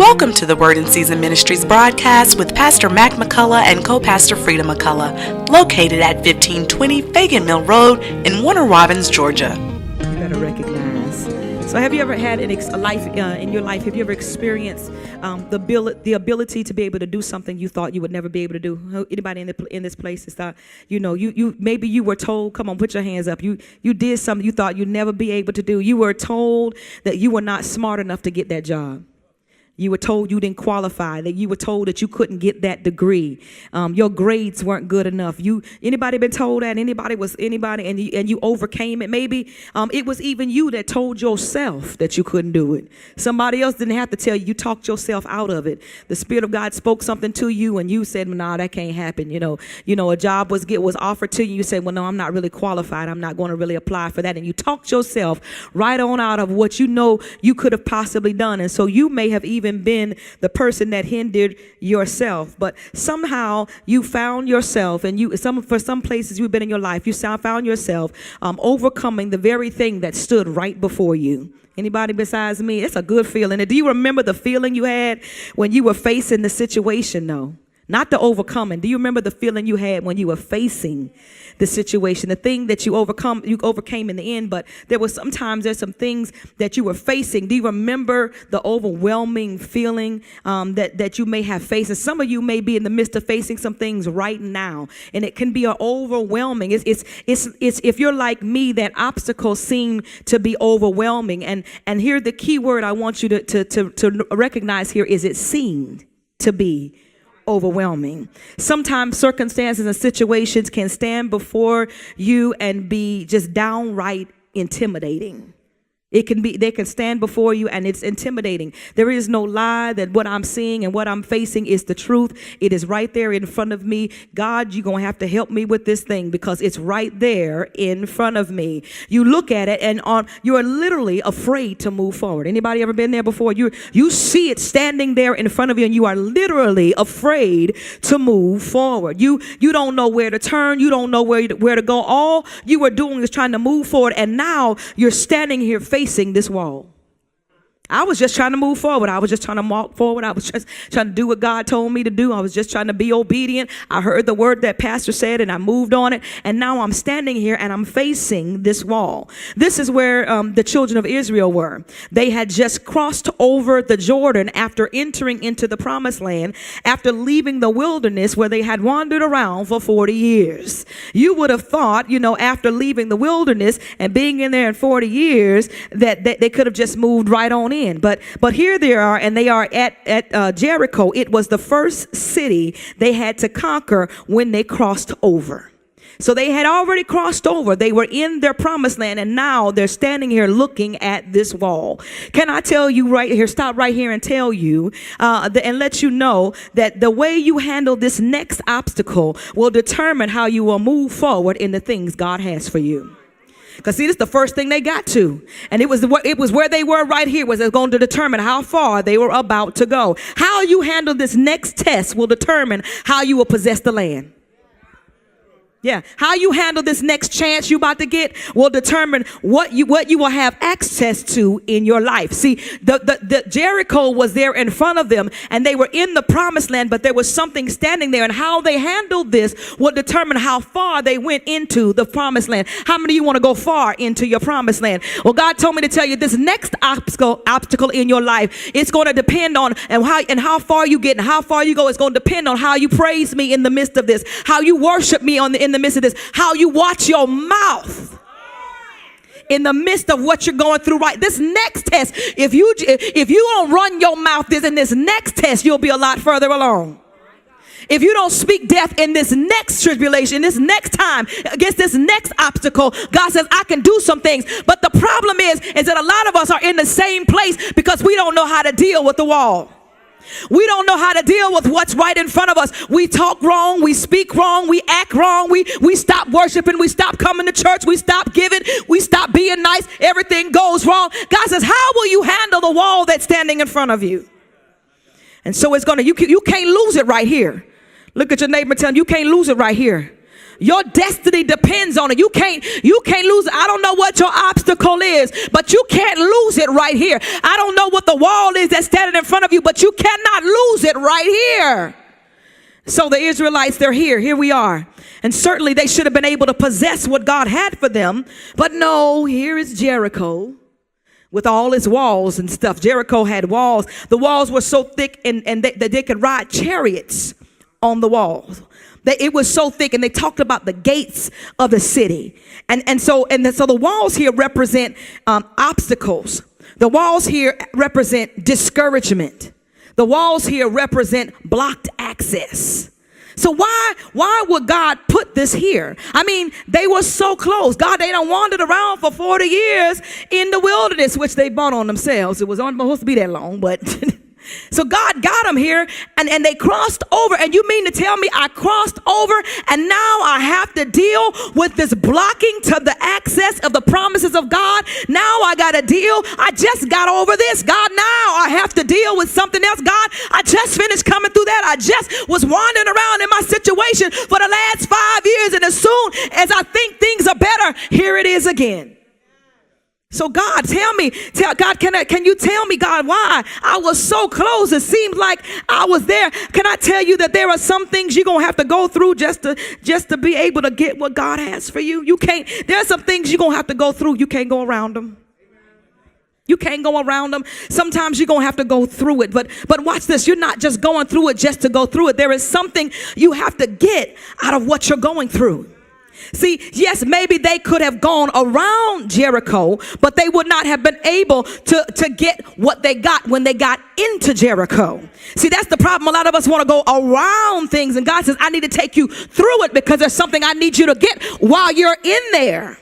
Welcome to the Word in Season Ministries broadcast with Pastor Mac McCullough and co-pastor Frida McCullough, located at 1520 Fagan Mill Road in Warner Robins, Georgia. You better recognize. So have you ever had a life in your life? Have you ever experienced the ability to be able to do something you thought you would never be able to do? Anybody in this place is thought, you maybe you were told, come on, put your hands up. You did something you thought you'd never be able to do. You were told that you were not smart enough to get that job. You were told you didn't qualify, that you were told that you couldn't get that degree. Your grades weren't good enough. Anybody been told that? Anybody and you overcame it? Maybe it was even you that told yourself that you couldn't do it. Somebody else didn't have to tell you. You talked yourself out of it. The Spirit of God spoke something to you and you said, nah, that can't happen. A job was offered to you. You said, well, no, I'm not really qualified. I'm not going to really apply for that. And you talked yourself right on out of what you could have possibly done. And so you may have even been the person that hindered yourself, but somehow you found yourself, and for some places you've been in your life, you found yourself overcoming the very thing that stood right before you. Anybody besides me? It's a good feeling. And do you remember the feeling you had when you were facing the situation? No, not the overcoming. Do you remember the feeling you had when you were facing the situation, the thing that you overcame in the end? But there's some things that you were facing. Do you remember the overwhelming feeling that you may have faced? And some of you may be in the midst of facing some things right now, and it can be overwhelming. It's if you're like me, that obstacles seem to be overwhelming. And here the key word I want you to recognize here is it seemed to be overwhelming. Sometimes circumstances and situations can stand before you and be just downright intimidating. They can stand before you and it's intimidating. There is no lie that what I'm seeing and what I'm facing is the truth. It is right there in front of me. God, you're going to have to help me with this thing because it's right there in front of me. You look at it and you're literally afraid to move forward. Anybody ever been there before? You see it standing there in front of you and you are literally afraid to move forward. You don't know where to turn. You don't know where to go. All you were doing is trying to move forward, and now you're standing here facing this wall. I was just trying to move forward. I was just trying to walk forward. I was just trying to do what God told me to do. I was just trying to be obedient. I heard the word that pastor said and I moved on it. And now I'm standing here and I'm facing this wall. This is where the children of Israel were. They had just crossed over the Jordan after entering into the promised land, after leaving the wilderness where they had wandered around for 40 years. You would have thought, after leaving the wilderness and being in there in 40 years, that they could have just moved right on in. But here they are, and they are at Jericho. It was the first city they had to conquer when they crossed over. So they had already crossed over. They were in their promised land, and now they're standing here looking at this wall. Can I tell you right here, stop right here and tell you and let you know that the way you handle this next obstacle will determine how you will move forward in the things God has for you. Because see, this is the first thing they got to. And it was where they were right here was going to determine how far they were about to go. How you handle this next test will determine how you will possess the land. Yeah, how you handle this next chance you're about to get will determine what you will have access to in your life. See, the Jericho was there in front of them, and they were in the promised land, but there was something standing there, and how they handled this will determine how far they went into the promised land. How many of you want to go far into your promised land? Well, God told me to tell you this next obstacle in your life, it's going to depend on how far you get and how far you go. It's going to depend on how you praise me in the midst of this, how you worship me in the midst of this, how you watch your mouth in the midst of what you're going through. Right, this next test, if you don't run your mouth in this next test, you'll be a lot further along. If you don't speak death in this next tribulation, this next time, against this next obstacle, God says, I can do some things. But the problem is that a lot of us are in the same place because we don't know how to deal with the wall. We don't know how to deal with what's right in front of us. We talk wrong, we speak wrong, we act wrong, we stop worshiping, we stop coming to church, we stop giving, we stop being nice, everything goes wrong. God says, how will you handle the wall that's standing in front of you? And so you can't lose it right here. Look at your neighbor and tell him, you can't lose it right here. Your destiny depends on it. You can't lose it. I don't know what your obstacle is, but you can't lose it right here. I don't know what the wall is that's standing in front of you, but you cannot lose it right here. So the Israelites, they're here. Here we are. And certainly they should have been able to possess what God had for them. But no, here is Jericho with all its walls and stuff. Jericho had walls. The walls were so thick and that they could ride chariots on the walls. It was so thick, and they talked about the gates of the city. And so the walls here represent obstacles. The walls here represent discouragement. The walls here represent blocked access. So why would God put this here? I mean, they were so close. God, they done wandered around for 40 years in the wilderness, which they bought on themselves. It was not supposed to be that long, but so God got them here, and they crossed over. And you mean to tell me I crossed over and now I have to deal with this blocking to the access of the promises of God? Now I got to deal. I just got over this. God, now I have to deal with something else. God, I just finished coming through that. I just was wandering around in my situation for the last 5 years. And as soon as I think things are better, here it is again. So God, God, can you tell me, God, why I was so close? It seems like I was there. Can I tell you that there are some things you're going to have to go through just to be able to get what God has for you? There are some things you're going to have to go through. You can't go around them. You can't go around them. Sometimes you're going to have to go through it. But watch this. You're not just going through it just to go through it. There is something you have to get out of what you're going through. See, yes, maybe they could have gone around Jericho, but they would not have been able to get what they got when they got into Jericho. See, that's the problem. A lot of us want to go around things, and God says, I need to take you through it because there's something I need you to get while you're in there.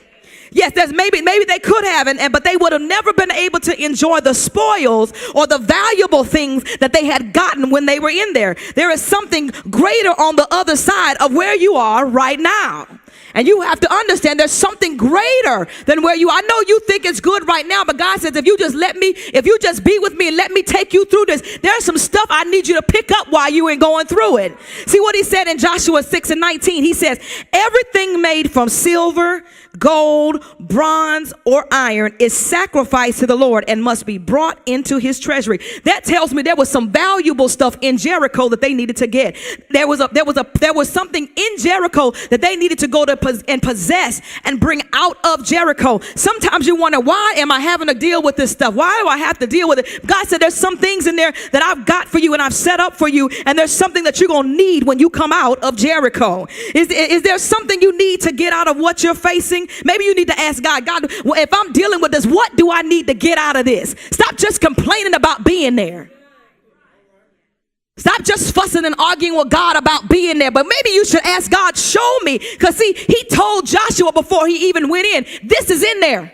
Yes, there's maybe they could have, but they would have never been able to enjoy the spoils or the valuable things that they had gotten when they were in there. There is something greater on the other side of where you are right now. And you have to understand there's something greater than where you are. I know you think it's good right now, but God says, if you just be with me and let me take you through this, there's some stuff I need you to pick up while you ain't going through it. See what he said in Joshua 6:19. He says, everything made from silver, gold, bronze, or iron is sacrificed to the Lord and must be brought into his treasury. That tells me there was some valuable stuff in Jericho that they needed to get. There was something in Jericho that they needed to go to and possess and bring out of Jericho. Sometimes you wonder, why am I having to deal with this stuff? Why do I have to deal with it? God said there's some things in there that I've got for you and I've set up for you, and there's something that you're going to need when you come out of Jericho. Is there something you need to get out of what you're facing? Maybe you need to ask God, well, if I'm dealing with this, what do I need to get out of this? Stop just complaining about being there. Stop just fussing and arguing with God about being there. But maybe you should ask God, show me. Because see, he told Joshua before he even went in, this is in there.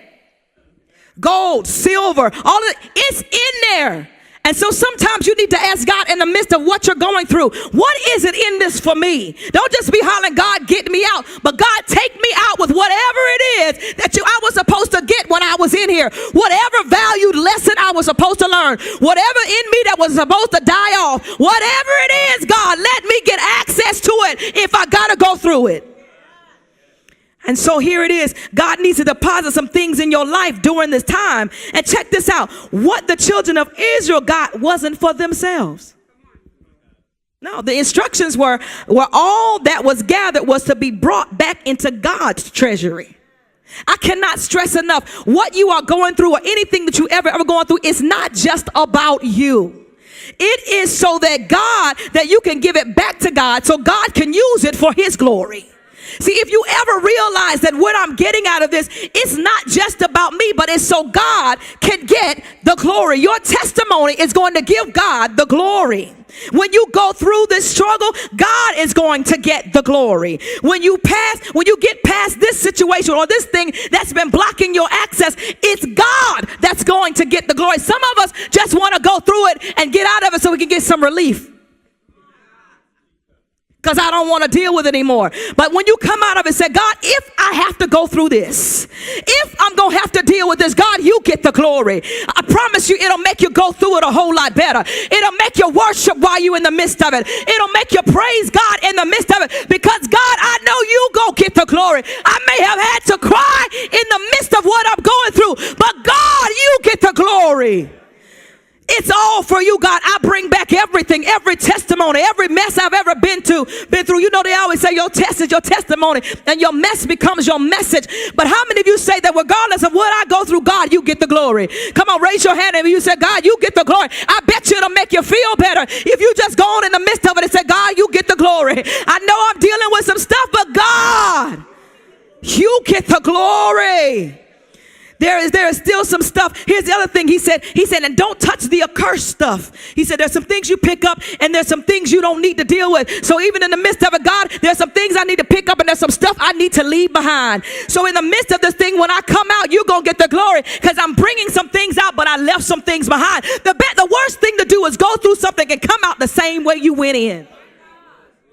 Gold, silver, all of it, it's in there. And so sometimes you need to ask God in the midst of what you're going through, what is it in this for me? Don't just be hollering, God, get me out. But God, take me out with whatever it is that I was supposed to get when I was in here. Whatever valued lesson I was supposed to learn. Whatever in me that was supposed to die off. Whatever it is, God, let me get access to it if I got to go through it. And so here it is. God needs to deposit some things in your life during this time. And check this out. What the children of Israel got wasn't for themselves. No, the instructions were all that was gathered was to be brought back into God's treasury. I cannot stress enough, what you are going through or anything that you ever going through is not just about you. It is so that you can give it back to God so God can use it for his glory. See, if you ever realize that what I'm getting out of this, it's not just about me, but it's so God can get the glory. Your testimony is going to give God the glory. When you go through this struggle, God is going to get the glory. When you get past this situation or this thing that's been blocking your access, it's God that's going to get the glory. Some of us just want to go through it and get out of it so we can get some relief. because I don't want to deal with it anymore. But when you come out of it, say, God, if I have to go through this, if I'm going to have to deal with this, God, you get the glory. I promise you, it'll make you go through it a whole lot better. It'll make you worship while you're in the midst of it. It'll make you praise God in the midst of it, because God, I know you go get the glory. I may have had to cry in the midst of what I'm going through, but God, you get the glory. It's all for you, God. I bring back everything, every testimony, every mess I've ever been through. You know, they always say your test is your testimony and your mess becomes your message. But how many of you say that regardless of what I go through, God, you get the glory? Come on, raise your hand and you say, God, you get the glory. I bet you it'll make you feel better if you just go on in the midst of it and say, God, you get the glory. I know I'm dealing with some stuff, but God, you get the glory. There is still some stuff. Here's the other thing he said, and don't touch the accursed stuff. He said, there's some things you pick up and there's some things you don't need to deal with. So even in the midst of it, God, there's some things I need to pick up and there's some stuff I need to leave behind. So in the midst of this thing, when I come out, you're going to get the glory, because I'm bringing some things out, but I left some things behind. The worst thing to do is go through something and come out the same way you went in.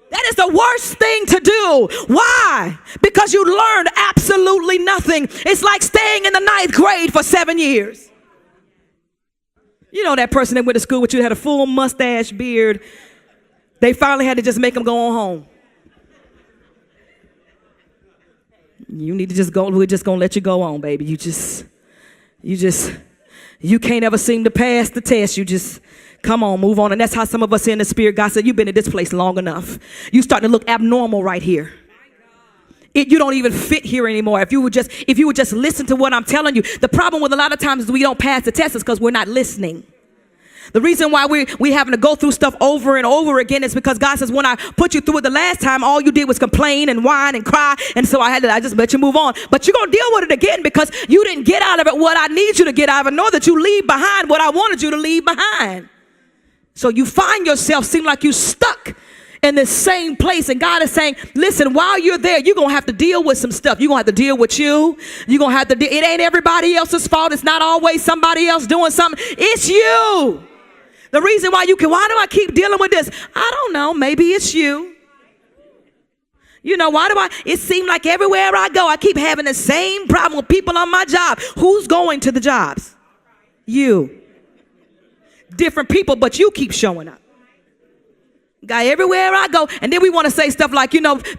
That is the worst thing to do. Why? Because you learned absolutely nothing. It's like staying in the 9th grade for 7 years. You know that person that went to school with you, had a full mustache, beard. They finally had to just make them go on home. You need to just go. We're just going to let you go on, baby. You can't ever seem to pass the test. You just come on, move on. And that's how some of us in the spirit. God said, you've been in this place long enough. You starting to look abnormal right here. You don't even fit here anymore. If you would just listen to what I'm telling you. The problem with a lot of times is we don't pass the test is because we're not listening. The reason why we having to go through stuff over and over again is because God says, when I put you through it the last time, all you did was complain and whine and cry. And so I just let you move on. But you're going to deal with it again because you didn't get out of it what I need you to get out of it, nor that you leave behind what I wanted you to leave behind. So you find yourself seem like you stuck in the same place. And God is saying, listen, while you're there, you're going to have to deal with some stuff. You're going to have to deal with you. You're going to have to deal. It ain't everybody else's fault. It's not always somebody else doing something. It's you. The reason why why do I keep dealing with this? I don't know. Maybe it's you. You know, it seems like everywhere I go, I keep having the same problem with people on my job. Who's going to the jobs? You. Different people, but you keep showing up. Guy, everywhere I go. And then we want to say stuff like,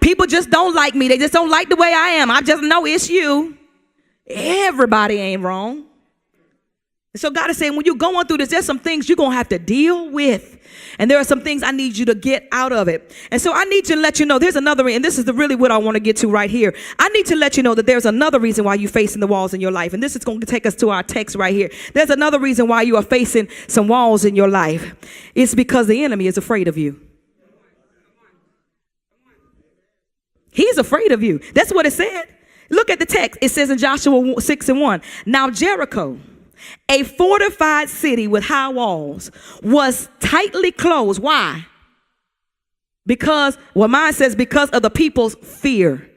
people just don't like me. They just don't like the way I am. I just know it's you. Everybody ain't wrong. So God is saying, when you're going through this, there's some things you're going to have to deal with. And there are some things I need you to get out of it. And so I need to let you know there's another, and this is really what I want to get to right here. I need to let you know that there's another reason why you're facing the walls in your life. And this is going to take us to our text right here. There's another reason why you are facing some walls in your life. It's because the enemy is afraid of you. He's afraid of you. That's what it said. Look at the text. It says in Joshua 6:1, now Jericho, a fortified city with high walls, was tightly closed. Why? Because of the people's fear.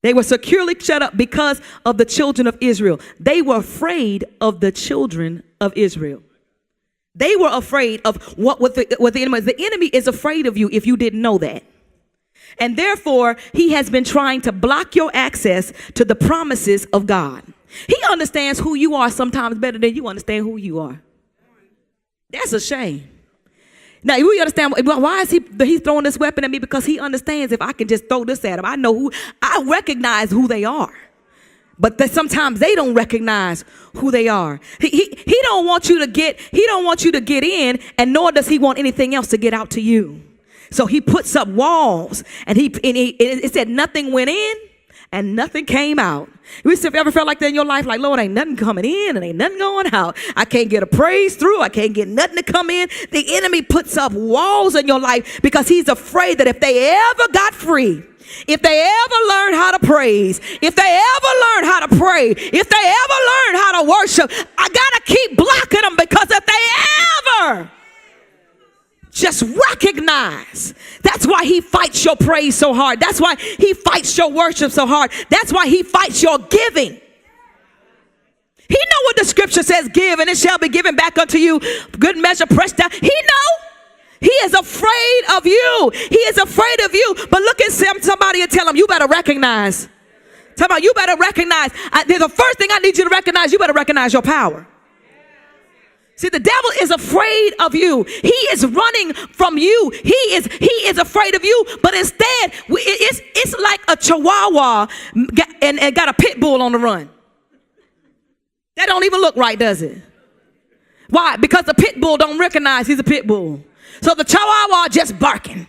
They were securely shut up because of the children of Israel. They were afraid of the children of Israel. They were afraid of what the enemy is. The enemy is afraid of you if you didn't know that. And therefore, he has been trying to block your access to the promises of God. He understands who you are sometimes better than you understand who you are. That's a shame. Now, we understand why is he's throwing this weapon at me? Because he understands if I can just throw this at him, I recognize who they are. But sometimes they don't recognize who they are. He don't want you to get in, and nor does he want anything else to get out to you. So he puts up walls, and it said nothing went in and nothing came out. You ever felt like that in your life? Like, Lord, ain't nothing coming in and ain't nothing going out. I can't get a praise through. I can't get nothing to come in. The enemy puts up walls in your life because he's afraid that if they ever got free, if they ever learn how to praise, if they ever learn how to pray, if they ever learn how to worship, I got to keep blocking them, because if they ever just recognize, that's why he fights your praise so hard. That's why he fights your worship so hard. That's why he fights your giving. He know what the scripture says, give and it shall be given back unto you. Good measure, pressed down. He know. He is afraid of you. He is afraid of you. But look at somebody and tell him, you better recognize. Tell him, you better recognize. The first thing I need you to recognize, you better recognize your power. See, the devil is afraid of you. He is running from you. He is afraid of you. But instead, it's like a chihuahua and got a pit bull on the run. That don't even look right, does it? Why? Because the pit bull don't recognize he's a pit bull. So the chihuahua just barking.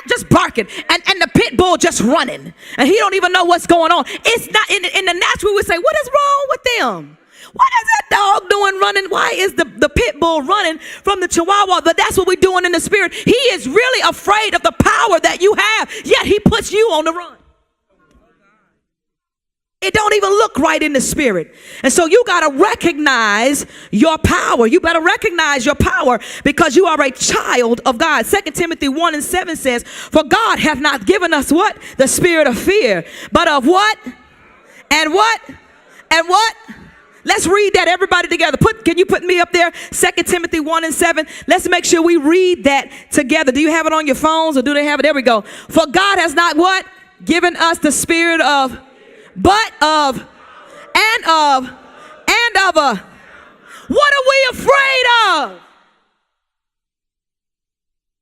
Just barking. And the pit bull just running. And he don't even know what's going on. It's not in the natural, we would say, what is wrong with them? What is that dog doing running? Why is the pit bull running from the chihuahua? But that's what we're doing in the spirit. He is really afraid of the power that you have, yet he puts you on the run. It don't even look right in the spirit. And so you got to recognize your power. You better recognize your power because you are a child of God. 2 Timothy 1:7 says, for God hath not given us what? The spirit of fear, but of what? And what? And what? Let's read that, everybody together. Can you put me up there? 2 Timothy 1:7. Let's make sure we read that together. Do you have it on your phones or do they have it? There we go. For God has not what? Given us the spirit of, but of, and of a. What are we afraid of?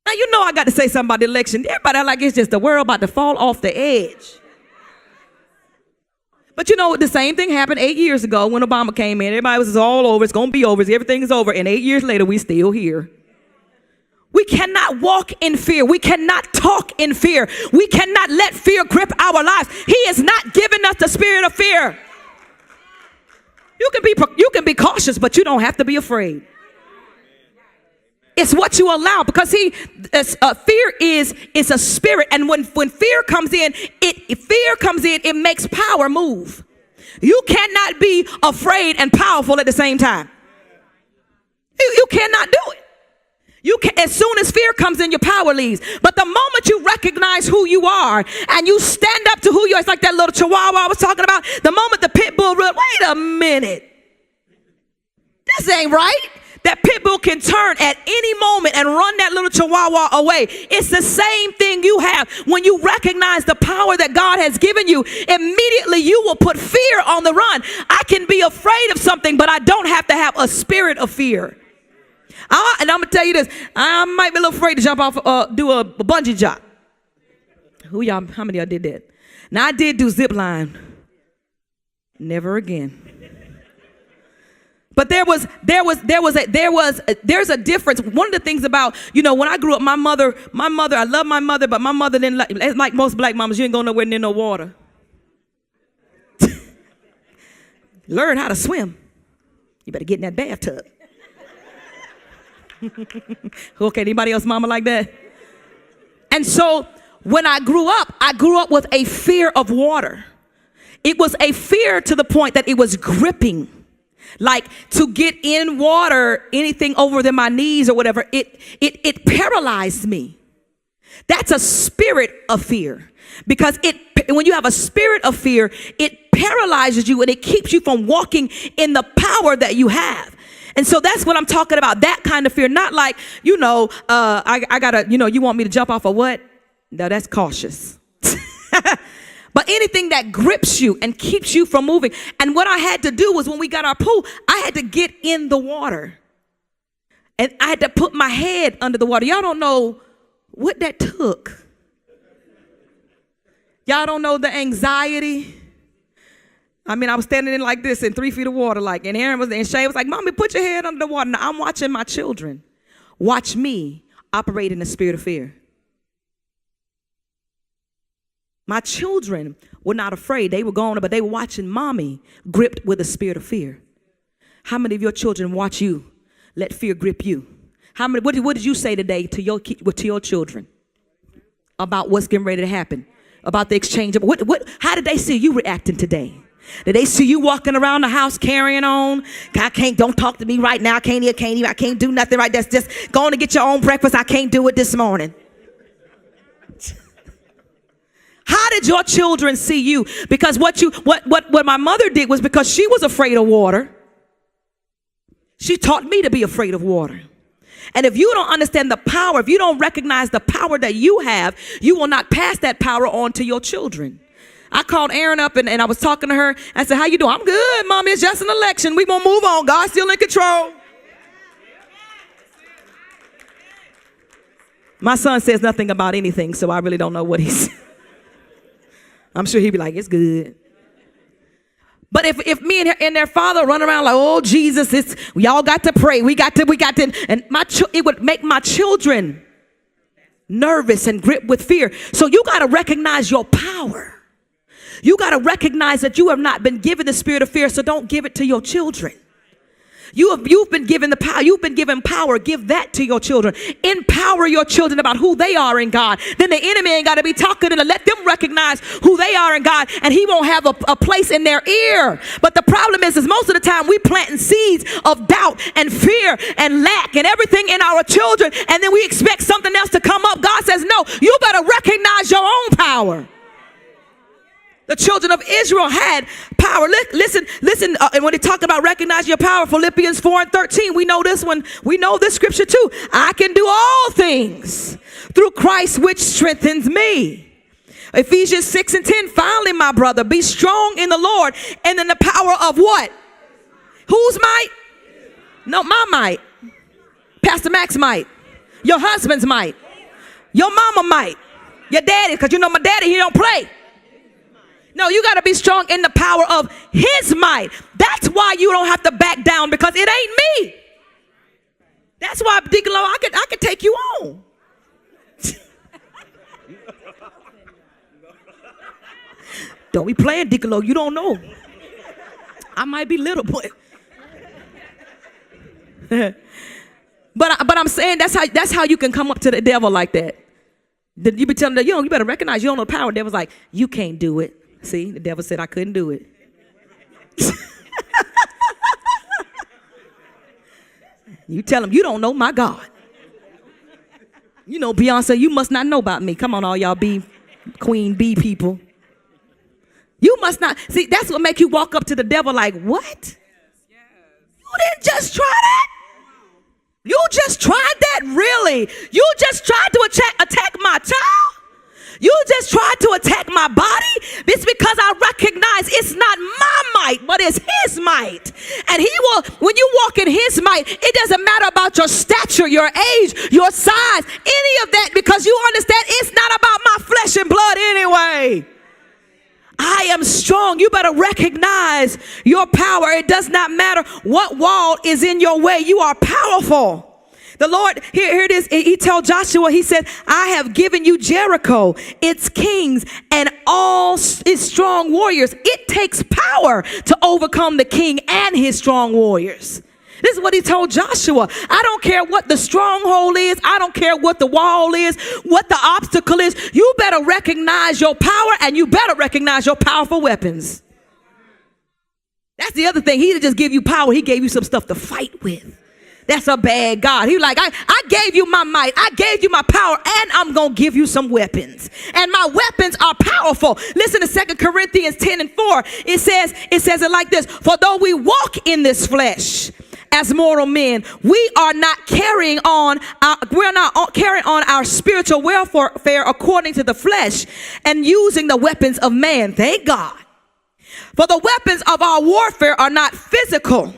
Now, you know I got to say something about the election. Everybody like it's just the world about to fall off the edge. But you know, the same thing happened 8 years ago when Obama came in. Everybody was all over. It's going to be over. Everything is over. And 8 years later, we still here. We cannot walk in fear. We cannot talk in fear. We cannot let fear grip our lives. He is not giving us the spirit of fear. You can be cautious, but you don't have to be afraid. It's what you allow, because fear is a spirit, and when fear comes in, it makes power move. You cannot be afraid and powerful at the same time. You cannot do it. As soon as fear comes in, your power leaves. But the moment you recognize who you are and you stand up to who you are, it's like that little chihuahua I was talking about. The moment the pit bull runs, wait a minute, this ain't right. That pit bull can turn at any moment and run that little chihuahua away. It's the same thing you have. When you recognize the power that God has given you, immediately you will put fear on the run. I can be afraid of something, but I don't have to have a spirit of fear. And I'm going to tell you this. I might be a little afraid to jump off, do a bungee jump. How many of y'all did that? Now, I did do zip line. Never again. But there's a difference. One of the things about, when I grew up, my mother, I love my mother, but my mother didn't like most black mamas, you ain't going nowhere near no water. Learn how to swim. You better get in that bathtub. Okay, anybody else mama like that? And so when I grew up with a fear of water. It was a fear to the point that it was gripping. Like to get in water, anything over than my knees or whatever, it paralyzed me. That's a spirit of fear, because when you have a spirit of fear, it paralyzes you and it keeps you from walking in the power that you have. And so that's what I'm talking about. That kind of fear, not like, I gotta, you want me to jump off of what? No, that's cautious. But anything that grips you and keeps you from moving. And what I had to do was, when we got our pool, I had to get in the water. And I had to put my head under the water. Y'all don't know what that took. Y'all don't know the anxiety. I mean, I was standing in like this in 3 feet of water, and Shay was like, Mommy, put your head under the water. Now I'm watching my children watch me operate in the spirit of fear. My children were not afraid. They were gone, but they were watching Mommy gripped with a spirit of fear. How many of your children watch you let fear grip you? How many? What did you say today to your children about what's getting ready to happen? About the exchange of how did they see you reacting today? Did they see you walking around the house carrying on? Don't talk to me right now. I can't do nothing right. That's just going to get your own breakfast. I can't do it this morning. How did your children see you? Because what my mother did was, because she was afraid of water, she taught me to be afraid of water. And if you don't understand the power, if you don't recognize the power that you have, you will not pass that power on to your children. I called Erin up and I was talking to her. I said, how you doing? I'm good, Mommy. It's just an election. We gonna move on. God's still in control. My son says nothing about anything, so I really don't know what he's. I'm sure he'd be like, it's good. But if me and their father run around like, oh, Jesus, we all got to pray. We got to, and it would make my children nervous and gripped with fear. So you got to recognize your power. You got to recognize that you have not been given the spirit of fear, so don't give it to your children. You've been given the power. You've been given power. Give that to your children. Empower your children about who they are in God. Then the enemy ain't got to be talking to them. Let them recognize who they are in God, and he won't have a place in their ear. But the problem is most of the time we planting seeds of doubt and fear and lack and everything in our children, and then we expect something else to come up. God says, no, you better recognize your own power. The children of Israel had power. Listen, and when they talk about recognizing your power, Philippians 4:13, we know this one. We know this scripture too. I can do all things through Christ, which strengthens me. Ephesians 6:10, finally, my brother, be strong in the Lord and in the power of what? Whose might? No, my might. Pastor Mac's might. Your husband's might. Your mama might. Your daddy, because you know my daddy, he don't play. No, you got to be strong in the power of his might. That's why you don't have to back down, because it ain't me. That's why, Deacon Lowe, I could take you on. Don't be playing, Deacon Lowe. You don't know. I might be little, but but I'm saying that's how you can come up to the devil like that. You be telling them, you better recognize you don't know the power. The devil's like, you can't do it. See, the devil said I couldn't do it. You tell him you don't know my God. You know, Beyonce, you must not know about me. Come on, all y'all queen bee people. You must not. See, that's what make you walk up to the devil like, what? You didn't just try that? You just tried that? Really? You just tried to attack my child? You just tried to attack my body? It's because I recognize it's not my might, but it's his might. And he will, when you walk in his might, it doesn't matter about your stature, your age, your size, any of that, because you understand it's not about my flesh and blood anyway. I am strong. You better recognize your power. It does not matter what wall is in your way. You are powerful. The Lord, here it is. He told Joshua, he said, I have given you Jericho, its kings, and all its strong warriors. It takes power to overcome the king and his strong warriors. This is what he told Joshua. I don't care what the stronghold is. I don't care what the wall is, what the obstacle is. You better recognize your power, and you better recognize your powerful weapons. That's the other thing. He didn't just give you power. He gave you some stuff to fight with. That's a bad God. He like, I gave you my might. I gave you my power, and I'm going to give you some weapons. And my weapons are powerful. Listen to 2 Corinthians 10:4. It says it like this. For though we walk in this flesh as mortal men, we are not carrying on our spiritual warfare according to the flesh and using the weapons of man. Thank God. For the weapons of our warfare are not physical.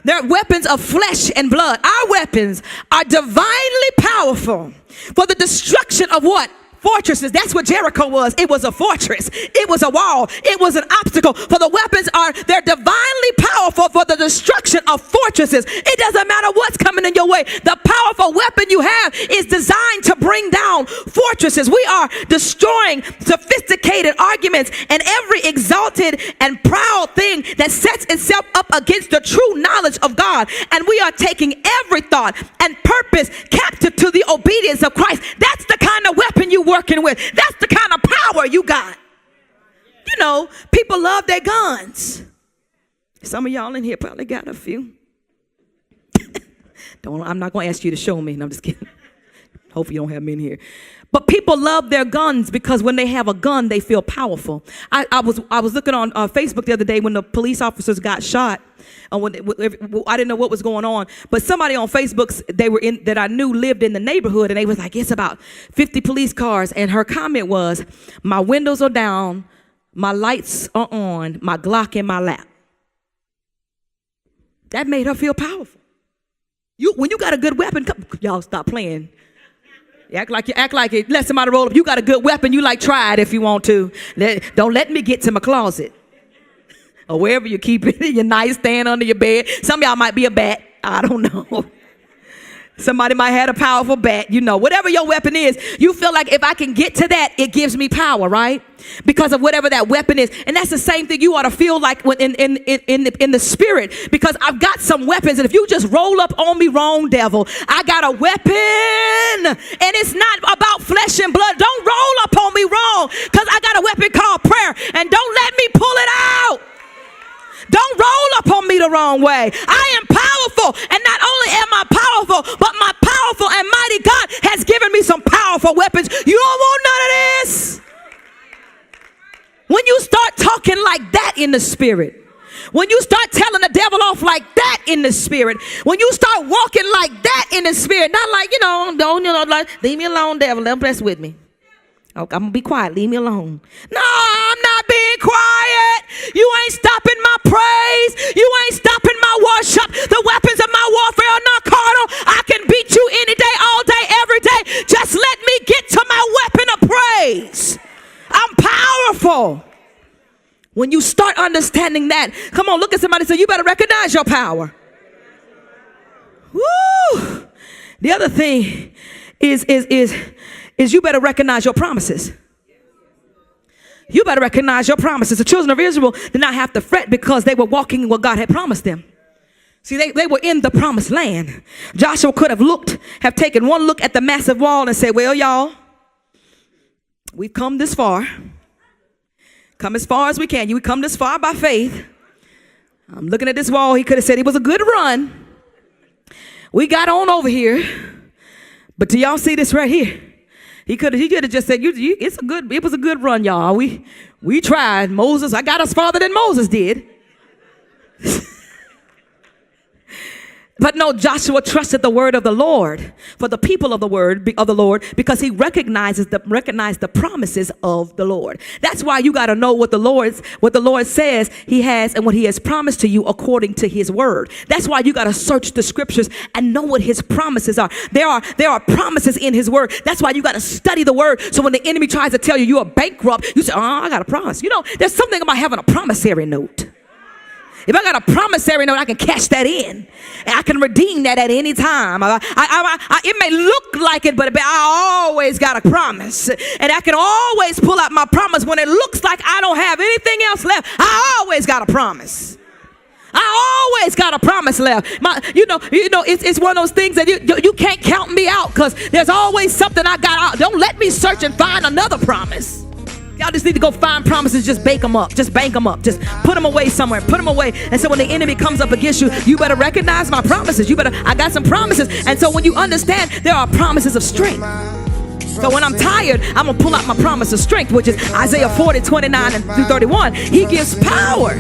They're weapons of flesh and blood. Our weapons are divinely powerful for the destruction of what? Fortresses. That's what Jericho was. It was a fortress. It was a wall. It was an obstacle. For the weapons they're divinely powerful for the destruction of fortresses. It doesn't matter what's coming in your way. The powerful weapon you have is designed to bring down fortresses. We are destroying sophisticated arguments and every exalted and proud thing that sets itself up against the true knowledge of God. And we are taking every thought and purpose captive to the obedience of Christ. That's the kind of weapon you working with. That's the kind of power you got. You know, people love their guns. Some of y'all in here probably got a few. I'm not going to ask you to show me. No, I'm just kidding. Hopefully you don't have men here. But people love their guns because when they have a gun, they feel powerful. I was looking on Facebook the other day when the police officers got shot. I didn't know what was going on, but somebody on Facebook that I knew lived in the neighborhood, and they was like, it's about 50 police cars, and her comment was, my windows are down, my lights are on, my Glock in my lap. That made her feel powerful. When you got a good weapon, y'all stop playing. You act like it. Let somebody roll up. You got a good weapon. You like, try it if you want to. Don't let me get to my closet or wherever you keep it. Your nightstand, under your bed. Some of y'all might be a bat. I don't know. Somebody might have a powerful bat. Whatever your weapon is, you feel like if I can get to that, it gives me power, right? Because of whatever that weapon is. And that's the same thing you ought to feel like in the spirit. Because I've got some weapons, and if you just roll up on me wrong, devil, I got a weapon. And it's not about flesh and blood. Don't roll up on me wrong, because I got a weapon called prayer. And don't let me pull it out. Don't roll up on me the wrong way. I am powerful, and not only am I powerful, but my powerful and mighty God has given me some powerful weapons. You don't want none of this. When you start talking like that in the spirit, when you start telling the devil off like that in the spirit, when you start walking like that in the spirit, not like, like, leave me alone, devil, don't mess with me. Okay, I'm gonna be quiet. Leave me alone. No, I'm not being quiet. You ain't stopping my praise. You ain't stopping my worship. The weapons of my warfare are not carnal. I can beat you any day, all day, every day. Just let me get to my weapon of praise. I'm powerful. When you start understanding that, come on, look at somebody and say, you better recognize your power. Woo! The other thing is you better recognize your promises. You better recognize your promises. The children of Israel did not have to fret because they were walking in what God had promised them. See, they were in the promised land. Joshua could have taken one look at the massive wall and said, well, y'all, we've come this far. Come as far as we can. You come this far by faith. I'm looking at this wall. He could have said it was a good run. We got on over here. But do y'all see this right here? He could have just said, it was a good run, y'all. We tried. Moses, I got us farther than Moses did. But no, Joshua trusted the word of the Lord for the people of the word of the Lord, because he recognized the promises of the Lord. That's why you got to know what the Lord says he has and what he has promised to you according to his word. That's why you got to search the scriptures and know what his promises are. There are promises in his word. That's why you got to study the word. So when the enemy tries to tell you you're bankrupt, you say, I got a promise. There's something about having a promissory note. If I got a promissory note, I can cash that in. And I can redeem that at any time. It may look like it, but I always got a promise. And I can always pull out my promise when it looks like I don't have anything else left. I always got a promise. I always got a promise left. It's one of those things that you can't count me out, because there's always something I got out. Don't let me search and find another promise. Y'all just need to go find promises, just bake them up, just bank them up, just put them away somewhere, put them away. And so when the enemy comes up against you, you better recognize my promises. I got some promises. And so when you understand, there are promises of strength. So when I'm tired, I'm going to pull out my promise of strength, which is Isaiah 40:29-31. He gives power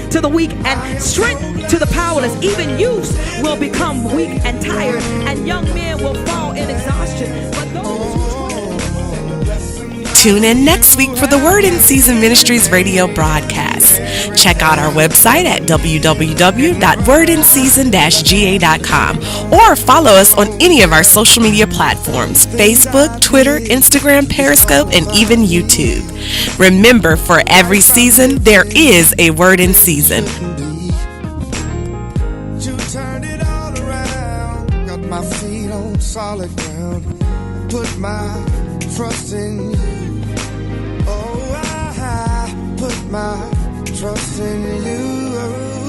to the weak and strength to the powerless. Even youths will become weak and tired, and young men will fall in exhaustion. But those who Tune in next week for the Word in Season Ministries radio broadcast. Check out our website at www.wordinseason-ga.com or follow us on any of our social media platforms: Facebook, Twitter, Instagram, Periscope, and even YouTube. Remember, for every season, there is a Word in Season. You turned it all around, got my feet on solid ground, put my trust in you. Oh, I put my trust in you.